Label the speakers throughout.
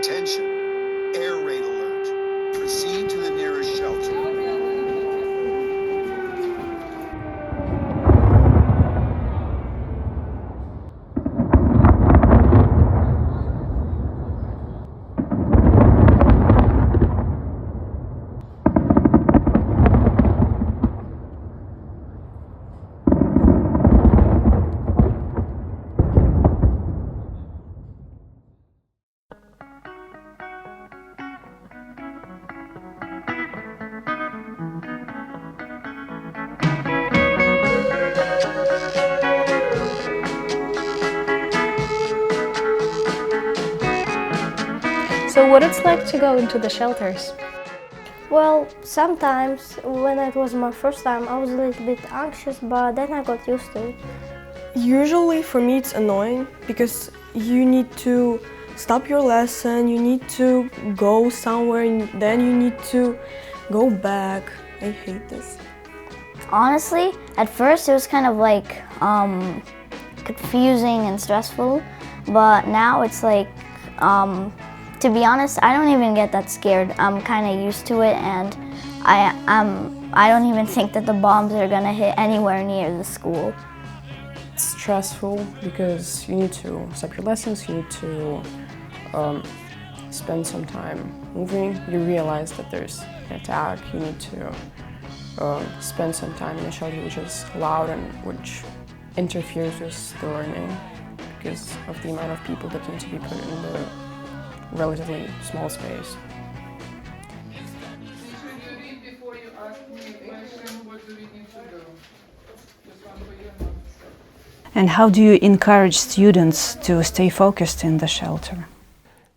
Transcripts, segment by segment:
Speaker 1: Attention, air raid alert. Proceed to the nearest shelter.
Speaker 2: So what it's like to go into the shelters?
Speaker 3: Well, sometimes when it was my first time, I was a little bit anxious, but then I got used to it.
Speaker 4: Usually for me it's annoying because you need to stop your lesson, you need to go somewhere and then you need to go back. I hate this.
Speaker 5: Honestly, at first it was kind of like confusing and stressful, but now it's like, to be honest, I don't even get that scared. I'm kind of used to it, and I don't even think that the bombs are gonna hit anywhere near the school.
Speaker 6: It's stressful because you need to stop your lessons, you need to spend some time moving. You realize that there's an attack, you need to spend some time in a shelter which is loud and which interferes with the learning because of the amount of people that need to be put in the relatively small space.
Speaker 7: And how do you encourage students to stay focused in the shelter?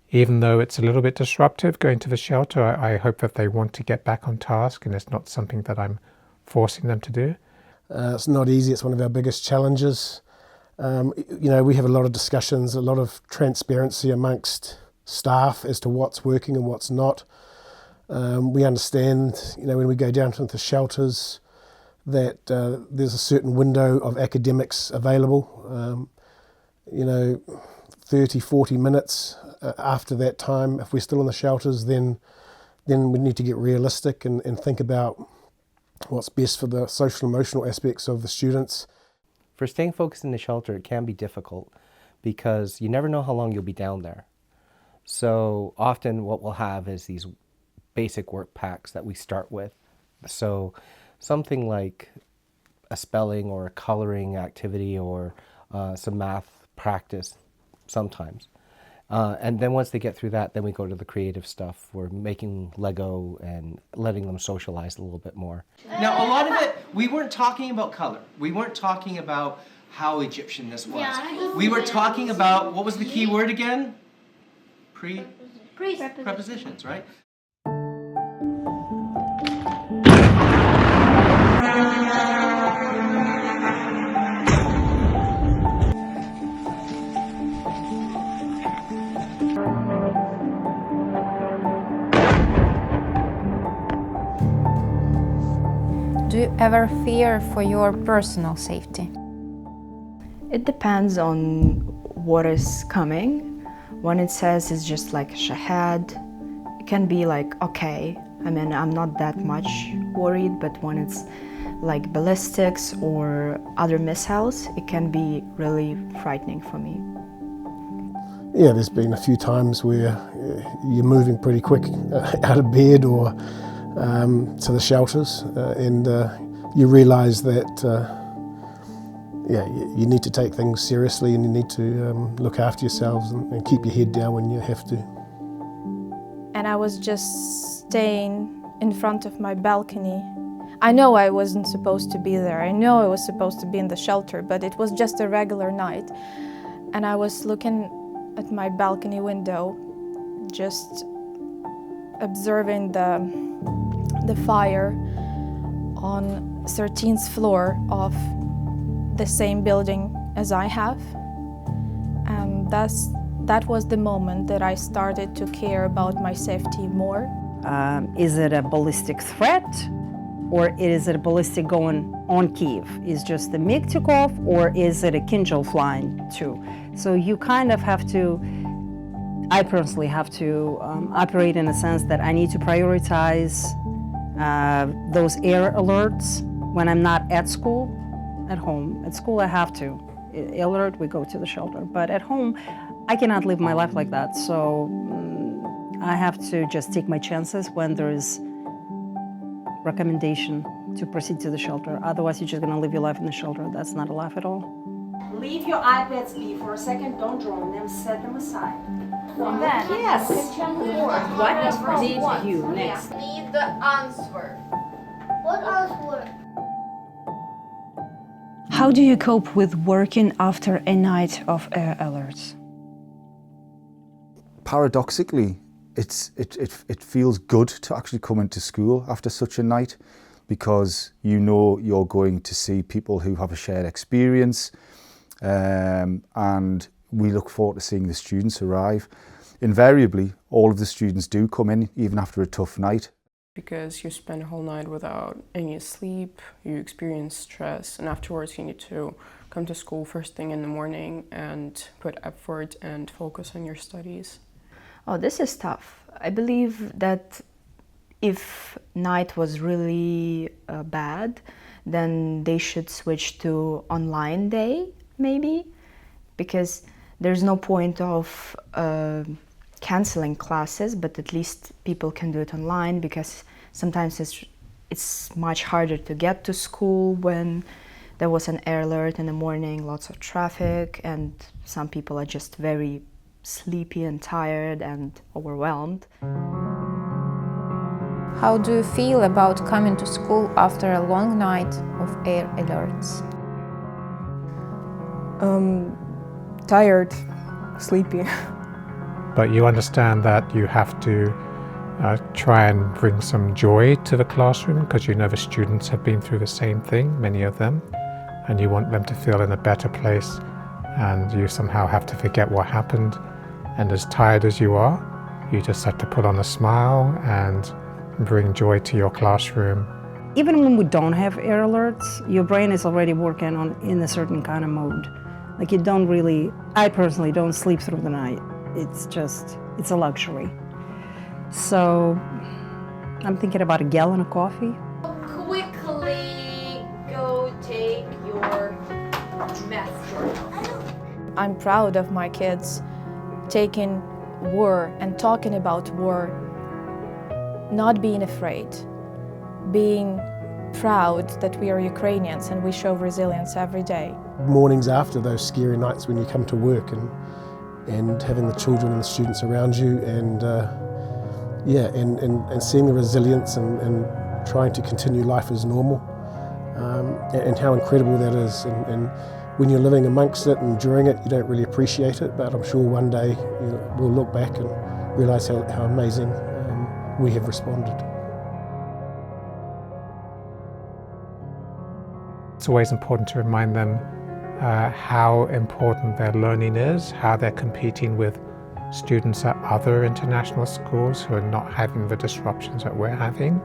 Speaker 8: Even though it's a little bit disruptive going to the shelter, I hope that they want to get back on task and it's not something that I'm forcing them to do.
Speaker 9: It's not easy, it's one of our biggest challenges. We have a lot of discussions, a lot of transparency amongst staff as to what's working and what's not. We understand, when we go down to the shelters that there's a certain window of academics available. 30, 40 minutes after that time, if we're still in the shelters, then we need to get realistic and think about what's best for the social emotional aspects of the students.
Speaker 10: For staying focused in the shelter, it can be difficult because you never know how long you'll be down there. So often what we'll have is these basic work packs that we start with. So something like a spelling or a coloring activity or some math practice sometimes. And then once they get through that, then we go to the creative stuff. We're making Lego and letting them socialize a little bit more.
Speaker 11: Now, a lot of it, we weren't talking about color. We weren't talking about how Egyptian this was. Yeah, we were talking about, what was the key word again? Prepositions, right?
Speaker 12: Do you ever fear for your personal safety?
Speaker 13: It depends on what is coming. When it says it's just like shahad, it can be like, okay, I'm not that much worried, but when it's like ballistics or other missiles, it can be really frightening for me.
Speaker 9: Yeah, there's been a few times where you're moving pretty quick out of bed or to the shelters, and you realise that you need to take things seriously and you need to look after yourselves and keep your head down when you have to.
Speaker 2: And I was just staying in front of my balcony. I know I wasn't supposed to be there. I know I was supposed to be in the shelter, but it was just a regular night. And I was looking at my balcony window, just observing the fire on 13th floor of the same building as I have. And that was the moment that I started to care about my safety more.
Speaker 14: Is it a ballistic threat, or is it a ballistic going on Kiev? Is just the MiG took off, or is it a Kinjal flying too? So you kind of have to I personally have to operate in a sense that I need to prioritize those air alerts when I'm not at school, at home. At school I have to. Alert, we go to the shelter. But at home, I cannot live my life like that. So I have to just take my chances when there is recommendation to proceed to the shelter. Otherwise, you're just gonna live your life in the shelter. That's not a life at all.
Speaker 15: Leave your iPads be for a second, don't draw on them, set them aside. Yes. What did you next?
Speaker 16: Need the answer. What answer?
Speaker 7: How do you cope with working after a night of air alerts?
Speaker 17: Paradoxically, it feels good to actually come into school after such a night, because you know you're going to see people who have a shared experience, and we look forward to seeing the students arrive. Invariably, all of the students do come in, even after a tough night.
Speaker 6: Because you spend a whole night without any sleep, you experience stress, and afterwards you need to come to school first thing in the morning and put effort and focus on your studies.
Speaker 13: Oh, this is tough. I believe that if night was really bad, then they should switch to online day, maybe, because there's no point of canceling classes, but at least people can do it online, because sometimes it's much harder to get to school when there was an air alert in the morning, lots of traffic, and some people are just very sleepy and tired and overwhelmed.
Speaker 12: How do you feel about coming to school after a long night of air alerts?
Speaker 4: Tired, sleepy.
Speaker 8: But you understand that you have to try and bring some joy to the classroom, because you know the students have been through the same thing, many of them, and you want them to feel in a better place, and you somehow have to forget what happened. And as tired as you are, you just have to put on a smile and bring joy to your classroom.
Speaker 14: Even when we don't have air alerts, your brain is already working in a certain kind of mode. Like, you don't really, I personally don't sleep through the night. It's a luxury. So I'm thinking about a gallon of coffee.
Speaker 16: Quickly go take your math journal.
Speaker 2: I'm proud of my kids taking war and talking about war, not being afraid, being proud that we are Ukrainians and we show resilience every day.
Speaker 9: Mornings after those scary nights when you come to work and having the children and the students around you, and and seeing the resilience and trying to continue life as normal, and how incredible that is. And when you're living amongst it and during it, you don't really appreciate it, but I'm sure one day we'll look back and realise how amazing we have responded.
Speaker 8: It's always important to remind them how important their learning is, how they're competing with students at other international schools who are not having the disruptions that we're having,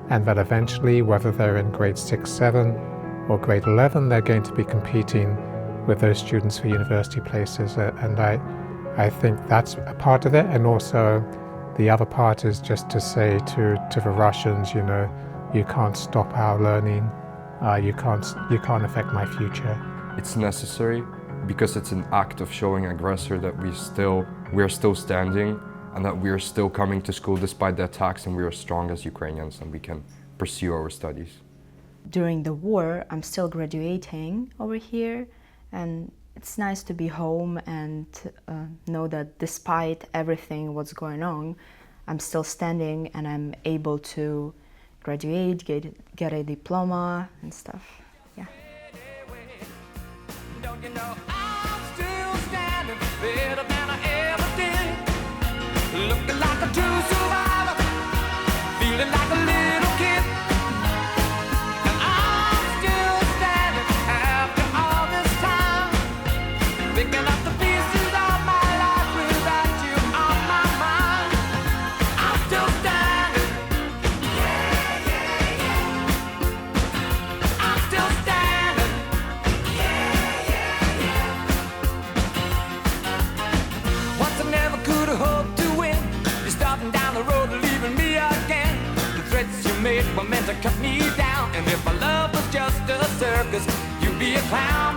Speaker 8: and that eventually, whether they're in grade 6, 7 or grade 11, they're going to be competing with those students for university places. And I think that's a part of it. And also the other part is just to say to the Russians, you can't stop our learning. You can't affect my future.
Speaker 18: It's necessary because it's an act of showing aggressor that we are still standing, and that we are still coming to school despite the attacks, and we are strong as Ukrainians and we can pursue our studies.
Speaker 13: During the war, I'm still graduating over here, and it's nice to be home and know that despite everything what's going on, I'm still standing and I'm able to graduate, get a diploma and stuff. Yeah.
Speaker 19: Don't you know I'm still standing better than I ever did, looking like a true survivor, feeling like a little kid, and I'm still standing after all this time, picking up the pieces of my life without you on my mind. I'm still standing, I'm still standing, be a clown.